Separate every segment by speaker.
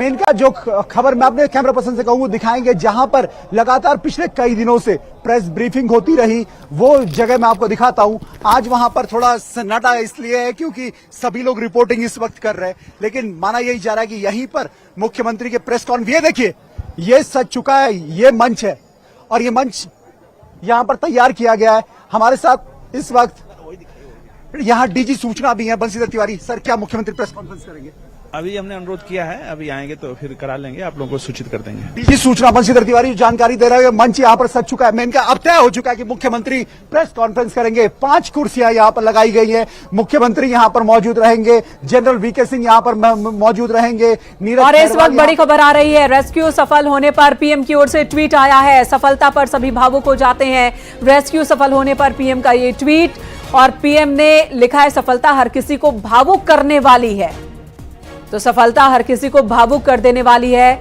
Speaker 1: Main का जो खबर मैं अपने कैमरा पर्सन से कहूंगा दिखाएंगे, जहां पर लगातार पिछले कई दिनों से प्रेस ब्रीफिंग होती रही, वो जगह मैं आपको दिखाता हूं। आज वहां पर थोड़ा सन्नाटा इसलिए है क्योंकि सभी लोग रिपोर्टिंग इस वक्त कर रहे हैं, लेकिन माना यही जा रहा है कि यहीं पर मुख्यमंत्री के प्रेस कॉन्फ्रेंस, ये देखिए, ये सज चुका है, ये मंच है और ये मंच यहां पर तैयार किया गया है। हमारे साथ इस वक्त यहां डीजी सूचना भी है बंशीधर तिवारी। सर, क्या मुख्यमंत्री प्रेस कॉन्फ्रेंस करेंगे?
Speaker 2: अभी हमने अनुरोध किया है, अभी आएंगे तो फिर करा लेंगे, आप लोगों को सूचित कर देंगे।
Speaker 1: डीजी सूचना बंशीधर तिवारी जानकारी दे रहे हैं, मंच यहां पर सज चुका है। मेन का अब तय हो चुका है कि मुख्यमंत्री प्रेस कॉन्फ्रेंस करेंगे। 5 कुर्सियां यहां पर लगाई गई हैं, मुख्यमंत्री यहां पर मौजूद रहेंगे, जनरल वीके सिंह यहां पर मौजूद रहेंगे।
Speaker 3: और इस वक्त बड़ी खबर आ रही है, रेस्क्यू सफल होने पर पीएम की ओर से ट्वीट आया है। सफलता पर सभी भावुक हो जाते हैं। रेस्क्यू सफल होने पर पीएम का ये ट्वीट, और पीएम ने लिखा है, सफलता हर किसी को भावुक करने वाली है। तो सफलता हर किसी को भावुक कर देने वाली है।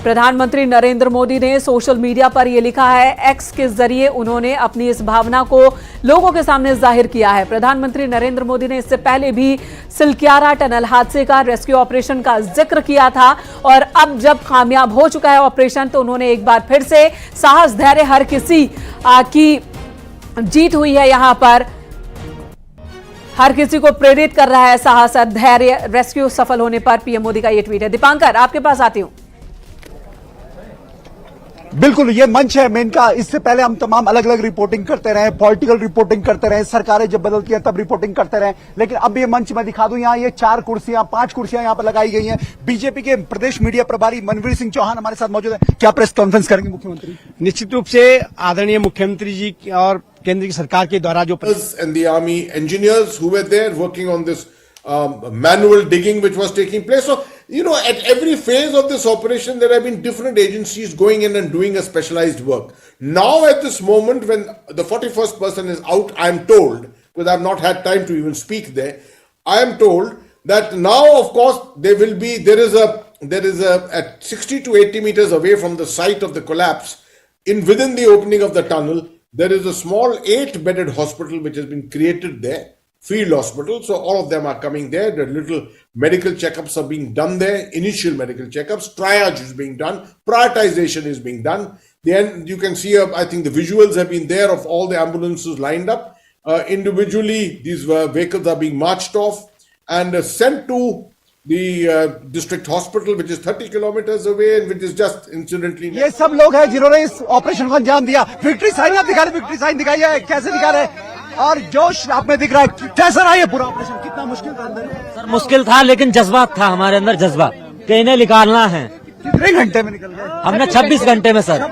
Speaker 3: प्रधानमंत्री नरेंद्र मोदी ने सोशल मीडिया पर यह लिखा है, एक्स के जरिए उन्होंने अपनी इस भावना को लोगों के सामने जाहिर किया है। प्रधानमंत्री नरेंद्र मोदी ने इससे पहले भी सिलक्यारा टनल हादसे का, रेस्क्यू ऑपरेशन का जिक्र किया था, और अब जब कामयाब हो चुका है ऑपरेशन तो उन्होंने एक बार फिर से साहस धैर्य हर किसी की जीत हुई है। यहां पर हर किसी को प्रेरित कर रहा है साहस और धैर्य। रेस्क्यू सफल होने पर पीएम मोदी का यह ट्वीट है। दीपांकर, आपके पास आती हूं।
Speaker 1: बिल्कुल, ये मंच है मेन का। इससे पहले हम तमाम अलग अलग रिपोर्टिंग करते रहे, पॉलिटिकल रिपोर्टिंग करते रहे, सरकारें जब बदलती हैं तब रिपोर्टिंग करते रहे, लेकिन अब ये मंच मैं दिखा दूं, यहाँ ये 5 कुर्सियां यहाँ पर लगाई गई हैं। बीजेपी के प्रदेश मीडिया प्रभारी मनवीर सिंह चौहान हमारे साथ मौजूद है। क्या प्रेस कॉन्फ्रेंस करेंगे मुख्यमंत्री?
Speaker 4: निश्चित रूप से आदरणीय मुख्यमंत्री जी और केंद्र की सरकार के द्वारा जो
Speaker 5: and the army engineers who were there working on this manual digging which was taking place. So, you know, at every phase of this operation, there have been different agencies going in and doing a specialized work. Now, at this moment, when the 41st person is out, I am told, because I have not had time to even speak there, I am told that now, of course, there is a at 60 to 80 meters away from the site of the collapse, within the opening of the tunnel, there is a small 8-bedded hospital which has been created there, field hospital. So all of them are coming there. The little medical checkups are being done there, initial medical checkups, triage is being done, prioritization is being done. Then you can see, I think the visuals have been there of all the ambulances lined up. Individually, these vehicles are being marched off and sent to the district hospital, which is 30 kilometers away and which is just incidentally.
Speaker 1: ये सब लोग हैं जिन्होंने इस operation को अंजाम दिया। Victory sign आप दिखा रहे, विक्ट्री साइन दिखाई है, कैसे दिखा रहे? और जोश आप में दिख रहा है। कैसा रहा ये पूरा ऑपरेशन? कितना मुश्किल था अंदर?
Speaker 6: सर मुश्किल था, लेकिन जज्बा था हमारे अंदर, जज्बा कि इन्हें निकालना है।
Speaker 1: कितने घंटे में निकल गए?
Speaker 6: हमने 26 घंटे में सर,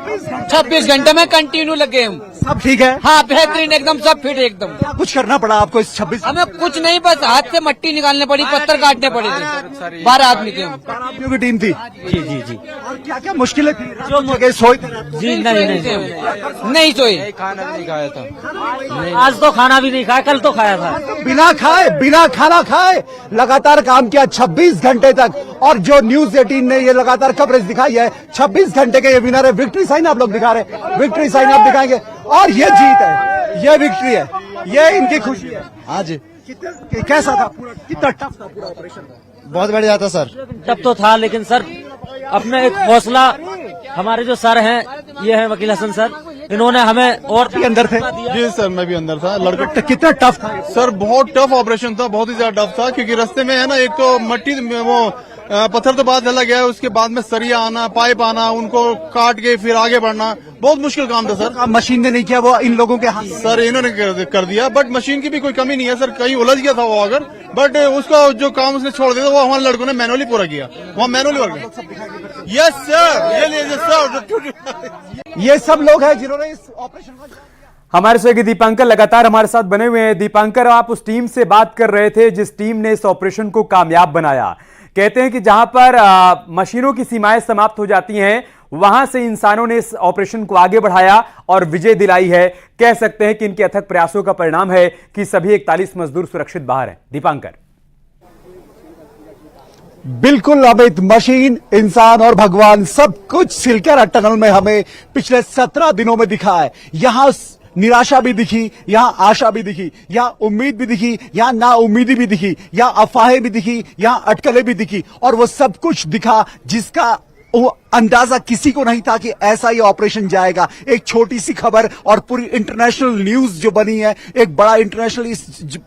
Speaker 7: 26 घंटे में कंटिन्यू लगे हम।
Speaker 1: सब ठीक है?
Speaker 7: हाँ, बेहतरीन, एकदम सब फिट एकदम।
Speaker 1: क्या कुछ करना पड़ा आपको इस 26?
Speaker 7: हमें कुछ नहीं, बस हाथ से मट्टी निकालने पड़ी, पत्थर काटने पड़े थे। 12 आदमी थे हम।
Speaker 1: 12 आदमियों की टीम थी।
Speaker 6: जी जी जी।
Speaker 1: और क्या क्या मुश्किलें थी? जो मुझे सोए
Speaker 6: जी
Speaker 7: नहीं सोए,
Speaker 2: खाना भी नहीं खाया था।
Speaker 6: आज तो खाना भी नहीं खाया, कल तो खाया था।
Speaker 1: बिना खाए, बिना खाना खाए लगातार काम किया 26 घंटे तक। और जो न्यूज 18 ने ये लगातार कवरेज दिखाई है, 26 घंटे के ये विनर है। विक्ट्री साइन आप लोग दिखा रहे, विक्ट्री साइन आप दिखाएंगे, और ये जीत है, ये विक्ट्री है, ये इनकी खुशी है।
Speaker 4: आज
Speaker 1: कैसा था पूरा, कितना टफ था पूरा ऑपरेशन?
Speaker 4: बहुत बढ़िया था सर।
Speaker 6: तब तो था, लेकिन सर अपने एक हौसला, हमारे जो सर हैं, ये हैं वकील हसन सर, इन्होंने हमें, और
Speaker 1: भी अंदर थे?
Speaker 8: जी सर, मैं भी अंदर था। लड़का
Speaker 1: कितना टफ था
Speaker 8: सर? बहुत टफ ऑपरेशन था, बहुत ही ज्यादा टफ था, क्योंकि रास्ते में है ना, एक तो मट्टी वो पत्थर तो बाद डाला गया, उसके बाद में सरिया आना, पाइप आना, उनको काट के फिर आगे बढ़ना, बहुत मुश्किल काम था सर।
Speaker 1: मशीन ने नहीं किया, वो इन लोगों के हाथ
Speaker 8: सर इन्होंने कर दिया, बट मशीन की भी कोई कमी नहीं है सर। कहीं उलझ गया था वो अगर, बट उसका जो काम उसने छोड़ दिया वो हमारे लड़कों ने मैनुअली पूरा किया, वहाँ मैनुअली वर्क। यस सर,
Speaker 1: ये सब लोग हैं जिन्होंने इस ऑपरेशन को।
Speaker 9: हमारे सहयोगी दीपांकर लगातार हमारे साथ बने हुए हैं। दीपांकर, आप उस टीम से बात कर रहे थे जिस टीम ने इस ऑपरेशन को कामयाब बनाया। कहते हैं कि जहां पर मशीनों की सीमाएं समाप्त हो जाती हैं, वहां से इंसानों ने इस ऑपरेशन को आगे बढ़ाया और विजय दिलाई है। कह सकते हैं कि इनके अथक प्रयासों का परिणाम है कि सभी 41 मजदूर सुरक्षित बाहर हैं। दीपांकर।
Speaker 1: बिल्कुल अमित, मशीन, इंसान और भगवान सब कुछ सिलक्यारा टनल में हमें पिछले 17 दिनों में दिखा है। यहां निराशा भी दिखी, यहाँ आशा भी दिखी, यहाँ उम्मीद भी दिखी, यहाँ ना उम्मीदी भी दिखी, यहाँ अफवाहें भी दिखी, यहाँ अटकलें भी दिखी, और वो सब कुछ दिखा जिसका वो अंदाजा किसी को नहीं था कि ऐसा ये ऑपरेशन जाएगा। एक छोटी सी खबर और पूरी इंटरनेशनल न्यूज जो बनी है, एक बड़ा इंटरनेशनल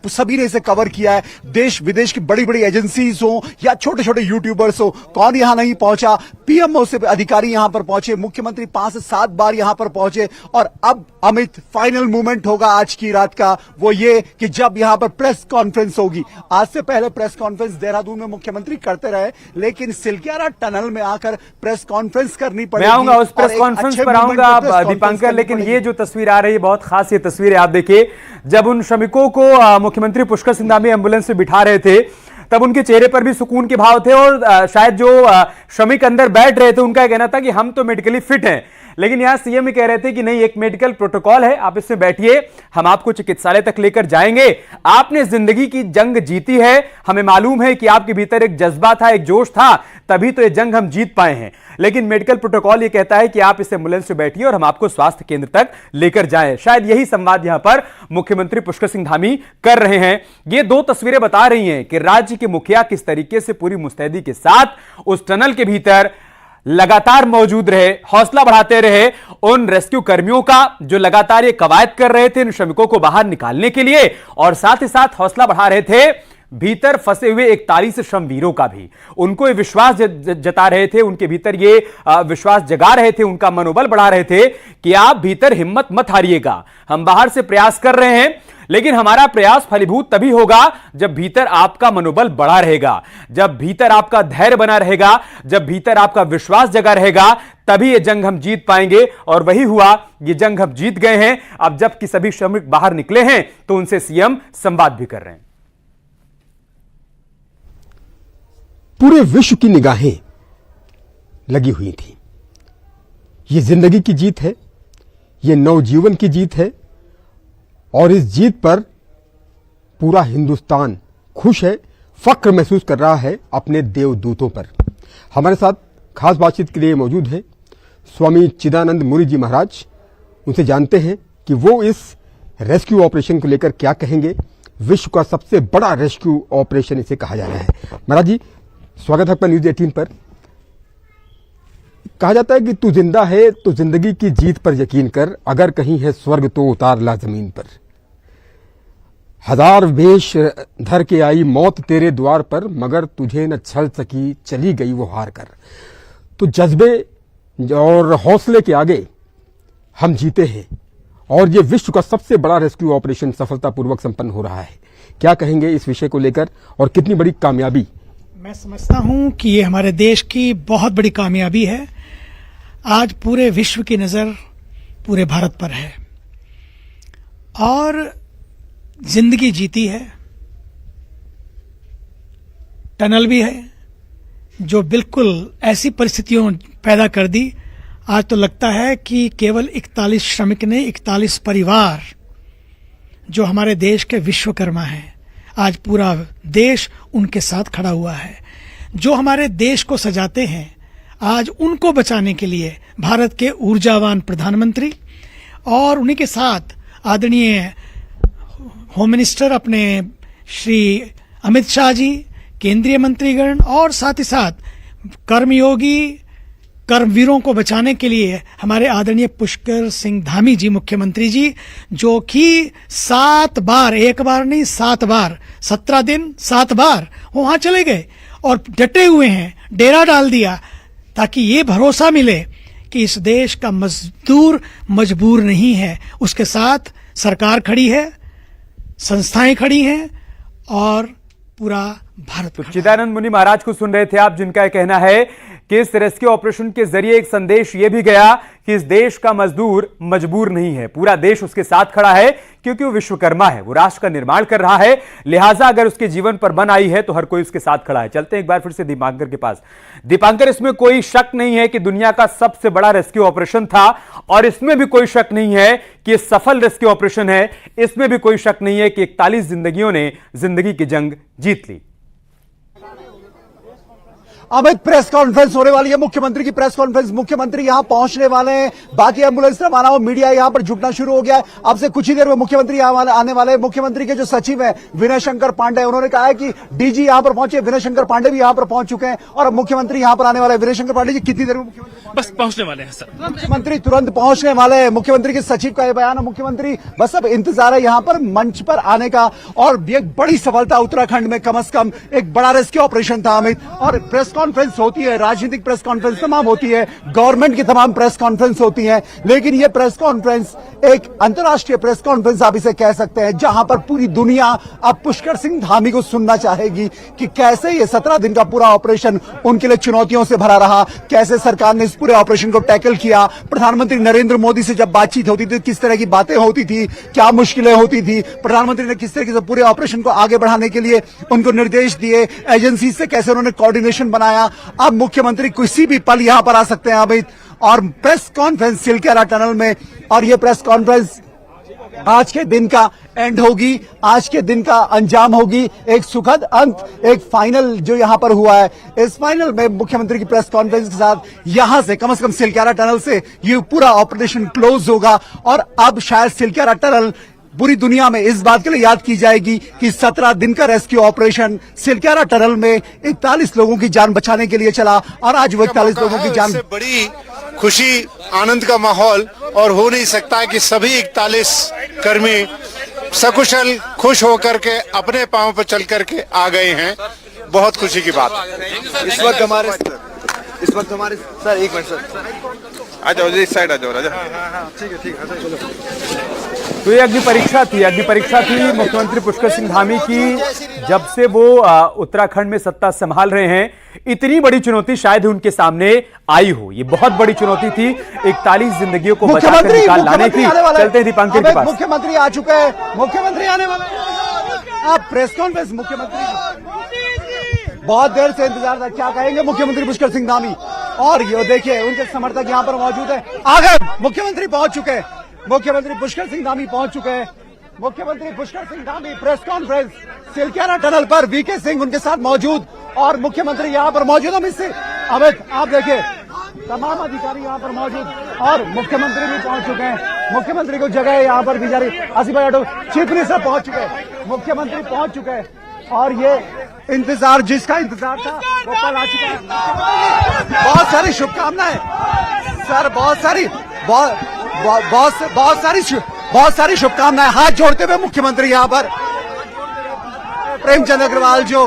Speaker 1: सभी ने इसे कवर किया है। देश विदेश की बड़ी बड़ी एजेंसीज हो या छोटे छोटे यूट्यूबर्स हो, कौन यहां नहीं पहुंचा। पीएमओ से अधिकारी यहां पर पहुंचे, मुख्यमंत्री 5 से 7 बार यहां पर पहुंचे, और अब अमित फाइनल मूवमेंट होगा आज की रात का, वो ये कि जब यहां पर प्रेस कॉन्फ्रेंस होगी। आज से पहले प्रेस कॉन्फ्रेंस देहरादून में मुख्यमंत्री करते रहे, लेकिन सिलक्यारा टनल में आकर प्रेस कॉन्फ्रेंस करनी पड़ेगी।
Speaker 9: मैं आऊंगा उस प्रेस कॉन्फ्रेंस पर आऊंगा दीपांकर, लेकिन ये जो तस्वीर आ रही है बहुत खास ये तस्वीर है। आप देखिए, जब उन श्रमिकों को मुख्यमंत्री पुष्कर सिंह धामी एम्बुलेंस से बिठा रहे थे तब उनके चेहरे पर भी सुकून के भाव थे, और शायद जो श्रमिक अंदर बैठ रहे थे उनका कहना था कि हम तो मेडिकली फिट हैं, लेकिन यहां सीएम कह रहे थे कि नहीं, एक मेडिकल प्रोटोकॉल है, आप इसमें बैठिए, हम आपको चिकित्सालय तक लेकर जाएंगे। आपने जिंदगी की जंग जीती है, हमें मालूम है कि आपके भीतर एक जज्बा था, एक जोश था, तभी तो ये जंग हम जीत पाए हैं। लेकिन मेडिकल प्रोटोकॉल ये कहता है कि आप इस एम्बुलेंस से बैठिए और हम आपको स्वास्थ्य केंद्र तक लेकर जाएं। शायद यही संवाद यहां पर मुख्यमंत्री पुष्कर सिंह धामी कर रहे हैं। ये दो तस्वीरें बता रही हैं कि राज्य के मुखिया किस तरीके से पूरी मुस्तैदी के साथ उस टनल के भीतर लगातार मौजूद रहे, हौसला बढ़ाते रहे उन रेस्क्यू कर्मियों का जो लगातार ये कवायद कर रहे थे इन श्रमिकों को बाहर निकालने के लिए, और साथ ही साथ हौसला बढ़ा रहे थे भीतर फंसे हुए 41 श्रमवीरों का भी। उनको ये विश्वास जता रहे थे, उनके भीतर ये विश्वास जगा रहे थे, उनका मनोबल बढ़ा रहे थे कि आप भीतर हिम्मत मत हारिएगा, हम बाहर से प्रयास कर रहे हैं, लेकिन हमारा प्रयास फलीभूत तभी होगा जब भीतर आपका मनोबल बढ़ा रहेगा, जब भीतर आपका धैर्य बना रहेगा, जब भीतर आपका विश्वास जगा रहेगा, तभी ये जंग हम जीत पाएंगे। और वही हुआ, ये जंग हम जीत गए हैं। अब जबकि सभी श्रमिक बाहर निकले हैं तो उनसे सीएम संवाद भी कर रहे हैं।
Speaker 4: पूरे विश्व की निगाहें लगी हुई थी। ये जिंदगी की जीत है, ये नवजीवन की जीत है, और इस जीत पर पूरा हिंदुस्तान खुश है, फक्र महसूस कर रहा है अपने देवदूतों पर। हमारे साथ खास बातचीत के लिए मौजूद हैं स्वामी चिदानंद मुनि जी महाराज। उनसे जानते हैं कि वो इस रेस्क्यू ऑपरेशन को लेकर क्या कहेंगे। विश्व का सबसे बड़ा रेस्क्यू ऑपरेशन इसे कहा जा रहा है। महाराज जी, स्वागत है आपका न्यूज 18 पर। कहा जाता है कि तू जिंदा है तो जिंदगी की जीत पर यकीन कर, अगर कहीं है स्वर्ग तो उतार ला जमीन पर। हजार वेश धर के आई मौत तेरे द्वार पर, मगर तुझे न छल सकी चली गई वो हार कर। तो जज्बे और हौसले के आगे हम जीते हैं, और ये विश्व का सबसे बड़ा रेस्क्यू ऑपरेशन सफलतापूर्वक संपन्न हो रहा है। क्या कहेंगे इस विषय को लेकर, और कितनी बड़ी कामयाबी?
Speaker 10: मैं समझता हूं कि ये हमारे देश की बहुत बड़ी कामयाबी है। आज पूरे विश्व की नजर पूरे भारत पर है, और जिंदगी जीती है। टनल भी है जो बिल्कुल ऐसी परिस्थितियों पैदा कर दी, आज तो लगता है कि केवल 41 श्रमिक ने 41 परिवार जो हमारे देश के विश्वकर्मा हैं, आज पूरा देश उनके साथ खड़ा हुआ है। जो हमारे देश को सजाते हैं, आज उनको बचाने के लिए भारत के ऊर्जावान प्रधानमंत्री और उन्हीं के साथ आदरणीय होम मिनिस्टर अपने श्री अमित शाह जी, केंद्रीय मंत्रीगण, और साथ ही साथ कर्मयोगी कर्मवीरों को बचाने के लिए हमारे आदरणीय पुष्कर सिंह धामी जी मुख्यमंत्री जी, जो कि 7 बार, एक बार नहीं 7 बार, 17 दिन 7 बार वहां चले गए और डटे हुए हैं, डेरा डाल दिया, ताकि ये भरोसा मिले कि इस देश का मजदूर मजबूर नहीं है, उसके साथ सरकार खड़ी है, संस्थाएं खड़ी हैं, और पूरा भारत।
Speaker 9: तो चिदानंद मुनि महाराज को सुन रहे थे आप, जिनका कहना है कि इस रेस्क्यू ऑपरेशन के जरिए एक संदेश यह भी गया कि इस देश का मजदूर मजबूर नहीं है, पूरा देश उसके साथ खड़ा है, क्योंकि वो विश्वकर्मा है, वो राष्ट्र का निर्माण कर रहा है, लिहाजा अगर उसके जीवन पर बन आई है तो हर कोई उसके साथ खड़ा है। चलते हैं एक बार फिर से दीपांकर के पास। दीपांकर, इसमें कोई शक नहीं है कि दुनिया का सबसे बड़ा रेस्क्यू ऑपरेशन था, और इसमें भी कोई शक नहीं है कि यह सफल रेस्क्यू ऑपरेशन है, इसमें भी कोई शक नहीं है कि 41 जिंदगियों ने जिंदगी की जंग जीत ली।
Speaker 1: अमित, प्रेस कॉन्फ्रेंस होने वाली है, मुख्यमंत्री की प्रेस कॉन्फ्रेंस। मुख्यमंत्री यहां पहुंचने वाले हैं, बाकी एम्बुलेंस रवाना हो, मीडिया यहां पर जुटना शुरू हो गया है। अब से कुछ ही देर में मुख्यमंत्री आने वाले हैं। मुख्यमंत्री के जो सचिव है विनय शंकर पांडे, उन्होंने कहा है कि डीजी यहां पर पहुंचे। विनय शंकर पांडे भी यहां पर पहुंच चुके हैं और अब मुख्यमंत्री यहां पर आने वाले हैं। विनय शंकर पांडे जी, कितनी देर में मुख्यमंत्री
Speaker 2: बस पहुंचने वाले हैं सर।
Speaker 1: मुख्यमंत्री तुरंत पहुंचने वाले हैं। मुख्यमंत्री के सचिव का यह बयान है। मुख्यमंत्री बस अब इंतजार है यहां पर मंच पर आने का। और एक बड़ी सफलता उत्तराखंड में, कम से कम एक बड़ा रेस्क्यू ऑपरेशन था अमित। और प्रेस कॉन्फ्रेंस होती है, राजनीतिक प्रेस कॉन्फ्रेंस तमाम होती है, गवर्नमेंट की तमाम प्रेस कॉन्फ्रेंस होती है, लेकिन यह प्रेस कॉन्फ्रेंस एक अंतर्राष्ट्रीय प्रेस कॉन्फ्रेंस आप इसे कह सकते हैं, जहां पर पूरी दुनिया अब पुष्कर सिंह धामी को सुनना चाहेगी कि कैसे ये 17 दिन का पूरा ऑपरेशन उनके लिए चुनौतियों से भरा रहा, कैसे सरकार ने इस पूरे ऑपरेशन को टैकल किया। प्रधानमंत्री नरेंद्र मोदी से जब बातचीत होती थी, किस तरह की बातें होती थी, क्या मुश्किलें होती थी, प्रधानमंत्री ने किस तरीके से पूरे ऑपरेशन को आगे बढ़ाने के लिए उनको निर्देश दिए, एजेंसी से कैसे उन्होंने कोऑर्डिनेशन बनाया। अब मुख्यमंत्री किसी भी पल यहां पर आ सकते हैं अमित, और प्रेस कॉन्फ्रेंस सिलकेरा टनल में। और यह प्रेस कॉन्फ्रेंस आज के दिन का एंड होगी, आज के दिन का अंजाम होगी, एक सुखद अंत, एक फाइनल जो यहां पर हुआ है। इस फाइनल में मुख्यमंत्री की प्रेस कॉन्फ्रेंस के साथ यहां से कम सिलकेरा टनल से ये पूरा ऑपरेशन क्लोज होगा। और अब शायद सिलकेरा टनल पूरी दुनिया में इस बात के लिए याद की जाएगी कि 17 दिन का रेस्क्यू ऑपरेशन सिलकेरा टनल में 41 लोगों की जान बचाने के लिए चला, और आज वो 41 लोगों की जान।
Speaker 11: बड़ी खुशी, आनंद का माहौल और हो नहीं सकता है कि सभी 41 कर्मी सकुशल खुश होकर के अपने पांव पर चल करके आ गए हैं। बहुत खुशी की बात है।
Speaker 8: इस वक्त हमारे सर, एक मिनट सर, आ जाओ इस साइड आ जाओ राजा। ठीक है चलो।
Speaker 9: तो ये अग्नि परीक्षा थी मुख्यमंत्री पुष्कर सिंह धामी की। जब से वो उत्तराखंड में सत्ता संभाल रहे हैं, इतनी बड़ी चुनौती शायद ही उनके सामने आई हो। ये बहुत बड़ी चुनौती थी, 41 जिंदगियों को बचाकर निकाल लाने की। चलते हैं दीपांकर के पास।
Speaker 1: मुख्यमंत्री आ चुके हैं, मुख्यमंत्री आने वाले हैं। आप प्रेस कॉन्फ्रेंस, मुख्यमंत्री बहुत देर से इंतजार था, क्या कहेंगे मुख्यमंत्री पुष्कर सिंह धामी। और ये देखिए उनके समर्थक यहां पर मौजूद है। आ गए, मुख्यमंत्री पहुंच चुके हैं, मुख्यमंत्री पुष्कर सिंह धामी पहुंच चुके हैं। मुख्यमंत्री Pushkar Singh Dhami press conference Silkyara tunnel पर, वीके सिंह उनके साथ मौजूद, और मुख्यमंत्री यहां पर मौजूद। अमित आप देखिए तमाम अधिकारी यहां पर मौजूद, और मुख्यमंत्री भी पहुंच चुके हैं। मुख्यमंत्री को जगह यहां पर भी जारी, आसिफ भाई ऑटो, चीफ मिनिस्टर पहुंच चुके हैं, मुख्यमंत्री पहुंच चुके हैं। और ये इंतजार, जिसका इंतजार था वो पल आ चुका है। बहुत सारी शुभकामनाएं सर, बहुत सारी शुभकामनाएं। हाथ जोड़ते हुए मुख्यमंत्री यहां पर, प्रेमचंद अग्रवाल जो